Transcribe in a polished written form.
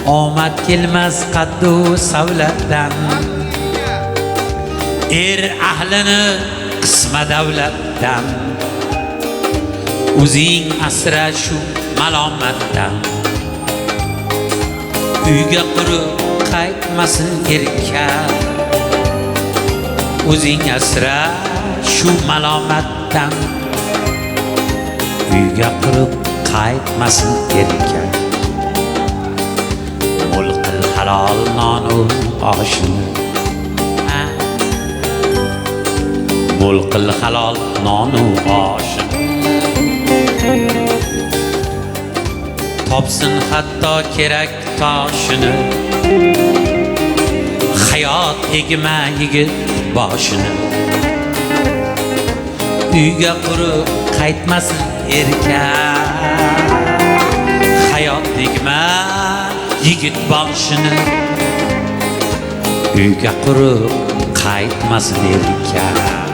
omad kelmas qaddu savlatdan, ahlini qisma davlatdan, o'zing asra shu malomatdan. Uyga qurib qaytmasin erkak, o'zing asra shu malomatdan. Uyga qurib qaytmasin erkak, mo'l qil halol nonu oshini, mo'l qil halol nonu oshini. Topsin hatto kerak toshini, hayot egma yigit boshini. Uyga qurib qaytmasin erkak, hayot egma yigit boshini. Uyga qurib qaytmasin erkak.